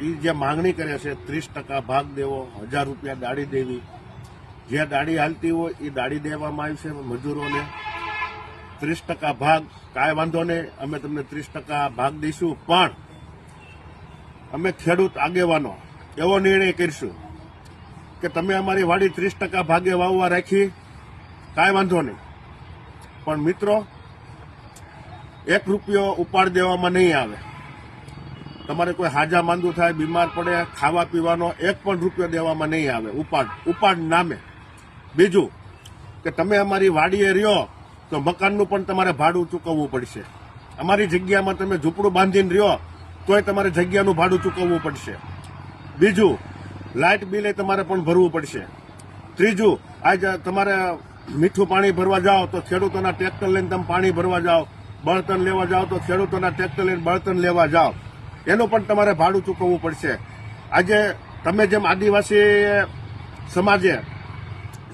એ જે માંગણી કરે છે 30% ભાગ દેવો, 1000 રૂપિયા દાડી દેવી, જે દાડી હાલતી હોય એ દાડી દેવામાં આવી છે મજૂરોને. 30% ભાગ કાંઈ વાંધો નહીં, અમે તમને 30% ભાગ દઈશું, પણ અમે ખેડૂત આગેવાનો એવો નિર્ણય કરીશું કે તમે અમારી વાડી 30% ભાગે વાવવા રાખી, કાંઈ વાંધો નહીં, પણ મિત્રો 1 રૂપિયો ઉપાડ દેવામાં નહીં આવે. તમારે કોઈ હાજા માંદું થાય, બીમાર પડે, ખાવા પીવાનો 1 પણ રૂપિયો દેવામાં નહીં આવે ઉપાડ નામે. બીજું કે તમે અમારી વાડીએ રહ્યો તો મકાનનું પણ તમારે ભાડું ચૂકવવું પડશે. અમારી જગ્યામાં તમે ઝૂંપડું બાંધીને રહ્યો તોય તમારે જગ્યાનું ભાડું ચૂકવવું પડશે. બીજું, લાઇટ બિલ તમારે પણ ભરવું પડશે. ત્રીજું, આજે તમારે મીઠું પાણી ભરવા જાઓ તો ખેડૂતોના ટ્રેક્ટર લઈને તમે પાણી ભરવા જાઓ, બળતણ લેવા જાઓ તો ખેડૂતોના ટ્રેક્ટર લઈને બળતણ લેવા જાઓ, એનું પણ તમારે ભાડું ચૂકવવું પડશે. આજે તમે જેમ આદિવાસી સમાજે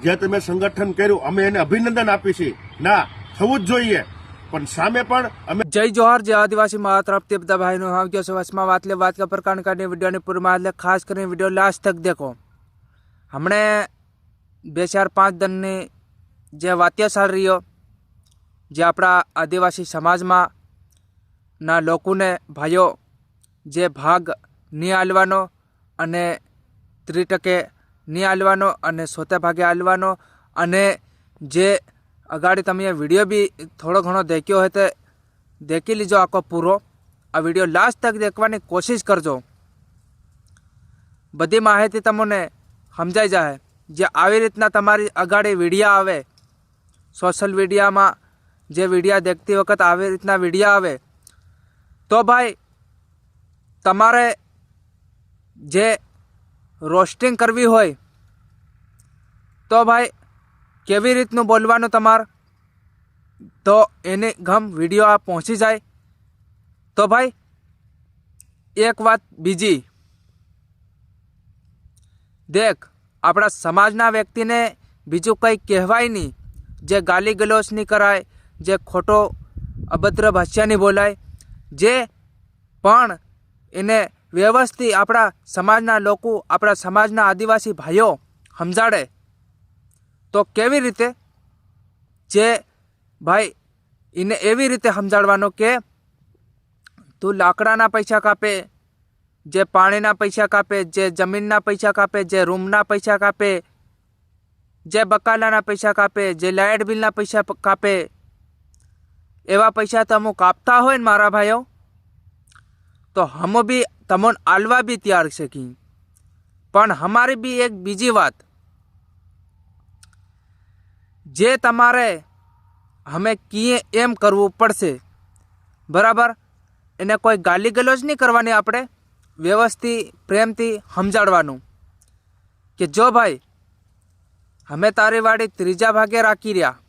જે તમે સંગઠન કર્યું, અમે એને અભિનંદન આપી છીએ. ના, થવું જ જોઈએ, પણ સામે પણ અમે જય જોહાર. જય આદિવાસી મા તરફથી બધા ભાઈનો હાવ ગયો સવાસમાં વાત કે પ્રકાર કાઢી વિડીયોની પૂરમાં એટલે ખાસ કરીને વિડીયો લાસ્ટ તક દેખો. હમણે 2-4-5 દિનની જે વાત્યા ચાલી રહ્યો, જે આપણા આદિવાસી સમાજમાં ના લોકોને ભાઈઓ જે ભાગ નહીં આલવાનો અને 30% નહીં આલવાનો અને 100 ભાગે આલવાનો, અને જે અગાડી તમે વિડીયો બી થોડો ઘણો દેખ્યો હોય તો દેખી લીજો આખો પૂરો. આ વિડીયો લાસ્ટ તક દેખવાની કોશિશ કરજો, બધી માહિતી તમને સમજાઈ જાય. જે આવી રીતના તમારી અગાડી વિડીયો આવે, સોશિયલ મીડિયામાં જે વિડીયો દેખતી વખત આવી રીતના વિડીયો આવે તો ભાઈ તમારે જે રોસ્ટિંગ કરવી હોય તો ભાઈ કેવી રીતનું બોલવાનું તમારે, તો એને ગમ વિડીયો આ પહોંચી જાય. તો ભાઈ એક વાત બીજી, દેખ આપણા સમાજના વ્યક્તિને બીજું કંઈ કહેવાય નહીં, જે ગાલી ગલોચ નહીં કરાય, જે ખોટો અભદ્ર ભાષા નહીં બોલાય, જે પણ એને વ્યવસ્થિત આપણા સમાજના લોકો, આપણા સમાજના આદિવાસી ભાઈઓ સમજાડે. તો કેવી રીતે, જે ભાઈ એને એવી રીતે સમજાડવાનો કે તું લાકડાના પૈસા કાપે, જે પાણીના પૈસા કાપે, જે જમીનના પૈસા કાપે, જે રૂમના પૈસા કાપે, જે બકાલાના પૈસા કાપે, જે લાઇટ બિલના પૈસા કાપે, એવા પૈસા તમે કાપતા હોય ને મારા ભાઈઓ, તો હમ બી તમને આલવા બી તૈયાર છે. પણ અમારી બી એક બીજી વાત, જે તમારે અમે કીએ એમ કરવું પડશે, બરાબર? એને કોઈ ગાલી ગલોચ નહીં કરવાની, આપણે વ્યવસ્થિત પ્રેમથી સમજાડવાનું કે જો ભાઈ અમે તારી વાડી 3જા ભાગે રાખી રહ્યા,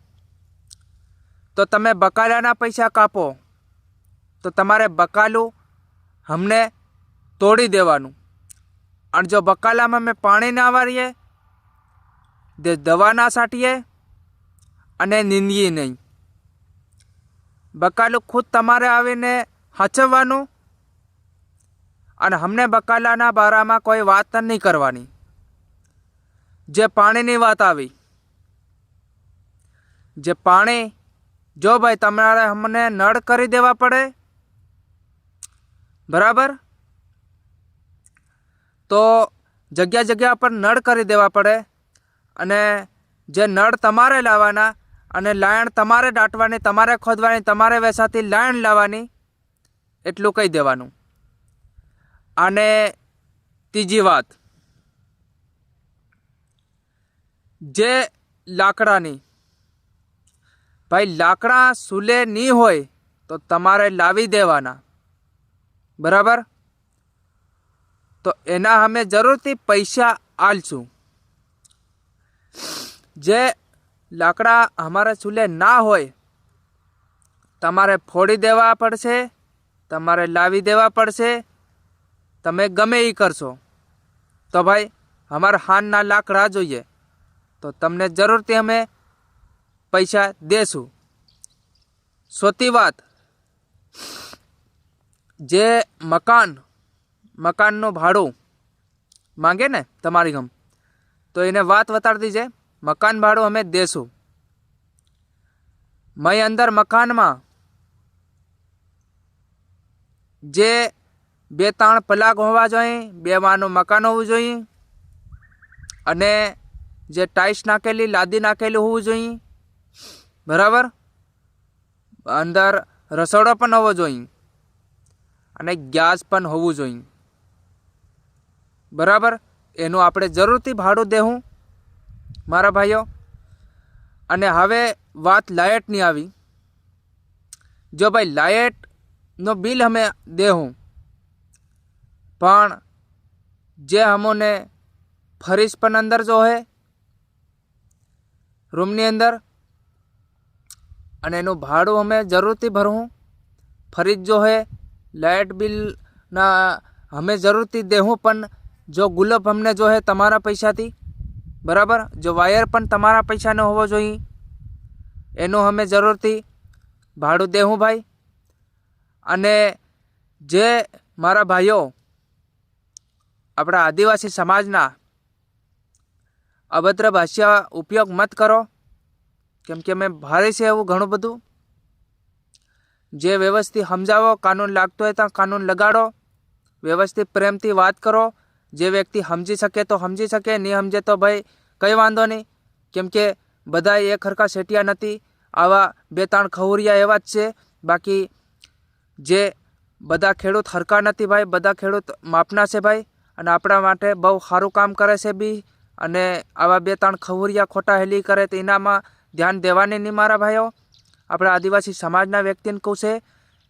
તો તમે બકાલાના પૈસા કાપો તો તમારે બકાલું અમને તોડી દેવાનું, અને જો બકાલામાં અમે પાણી ના વારીએ, દવા ના છાંટીએ અને નીંદીએ નહીં, બકાલું ખુદ તમારે આવીને હાચવવાનું, અને અમને બકાલાના બારામાં કોઈ વાત નહીં કરવાની. જે પાણીની વાત આવી, જે પાણી, જો ભાઈ તમારે અમને નળ કરી દેવા પડે, બરાબર, તો જગ્યા જગ્યા પર નળ કરી દેવા પડે, અને જે નળ તમારે લાવવાના અને લાયણ તમારે દાટવાની, તમારે ખોદવાની, તમારે વેસાથી લાયણ લાવવાની, એટલું કહી દેવાનું. અને ત્રીજી વાત, જે લાકડાની, ભાઈ લાકડા સુલે નહીં હોય તો તમારે લાવી દેવાના, બરાબર? તો એના અમે જરૂરથી પૈસા આલશું. જે લાકડા અમારે ચૂલે ના હોય, તમારે ફોડી દેવા પડશે, તમારે લાવી દેવા પડશે, તમે ગમે એ કરશો. તો ભાઈ અમારે હાનના લાકડા જોઈએ તો તમને જરૂરથી અમે પૈસા દેશું. ચોથી વાત, જે મકાન મકાનનું ભાડું માંગે ને તમારી ગમ, તો એને વાત વતાડી દીજે મકાન ભાડું અમે દેશું. મય અંદર મકાનમાં જે 2-3 પલાક હોવા જોઈએ, 2 માળનું મકાન હોવું જોઈએ અને જે ટાઇલ્સ નાખેલી લાદી નાખેલી હોવું જોઈએ, બરાબર. અંદર રસોડો પણ હોવો જોઈએ અને ગેસ પણ હોવું જોઈએ, બરાબર. એનું આપણે જરૂરથી ભાડું દેવું મારા ભાઈઓ. અને હવે વાત લાઇટની આવી. જો ભાઈ લાઇટનો બિલ અમે દેવું, પણ જે અમોને ફરીશ પણ અંદર જો હે રૂમની અંદર, અને એનું ભાડું અમે જરૂરથી ભરવું. ફરીજ જો હે લાઇટ બિલના અમે જરૂરથી દેવું, પણ જો ગુલાબ અમને જો હે તમારા પૈસાથી, બરાબર. જો વાયર પણ તમારા પૈસાનો હોવો જોઈએ, એનું અમે જરૂરથી ભાડું દેવું ભાઈ. અને જે મારા ભાઈઓ આપણા આદિવાસી સમાજના અભદ્ર ભાષા ઉપયોગ મત કરો, કેમ કે મેં ભારે છે એવું ઘણું બધું. જે વ્યવસ્થિત સમજાવો, કાનૂન લાગતો હોય ત્યાં કાનૂન લગાડો, વ્યવસ્થિત પ્રેમથી વાત કરો. જે વ્યક્તિ સમજી શકે તો સમજી શકે, નહીં સમજે તો ભાઈ કંઈ વાંધો નહીં, કેમ કે બધા એક હરખા સેટિયા નથી. આવા 2-3 ખવરિયા એવા જ છે, બાકી જે બધા ખેડૂત હરખા નથી ભાઈ, બધા ખેડૂત માપના છે ભાઈ, અને આપણા માટે બહુ સારું કામ કરે છે બી. અને આવા 2-3 ખવરિયા ખોટા હેલી કરે તો એનામાં ધ્યાન દેવાની નહીં મારા ભાઈઓ. આપણા આદિવાસી સમાજના વ્યક્તિને કહું છે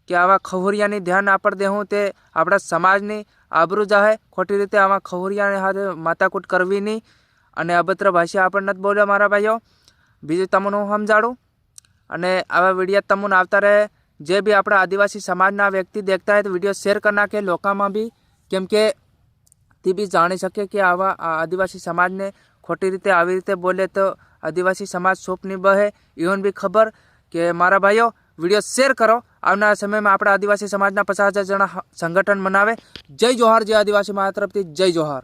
કે આવા ખવરિયાની ધ્યાન આપણે દેવું, તે આપણા સમાજની આબરૂ જાહે. ખોટી રીતે આવા ખવરિયાને હાથે માથાકૂટ કરવી નહીં. અને અભદ્ર ભાષા આપણે નથી બોલ્યો મારા ભાઈઓ. બીજું તમને હું સમજાડું, અને આવા વિડીયો તમને આવતા રહે. જે બી આપણા આદિવાસી સમાજના વ્યક્તિ દેખતા હોય તો વિડીયો શેર કરી નાખે લોકોમાં બી, કેમ કે તે બી જાણી શકે કે આવા આદિવાસી સમાજને ખોટી રીતે આવી રીતે બોલે તો આદિવાસી સમાજ સોપ નહીં બહે. ઇવન બી ખબર કે મારા ભાઈઓ વિડીયો શેર કરો. આવનારા સમયમાં આપણા આદિવાસી સમાજના 50,000 જણા સંગઠન બનાવે. જય જોહાર. જય આદિવાસી મારા તરફથી જય જોહાર.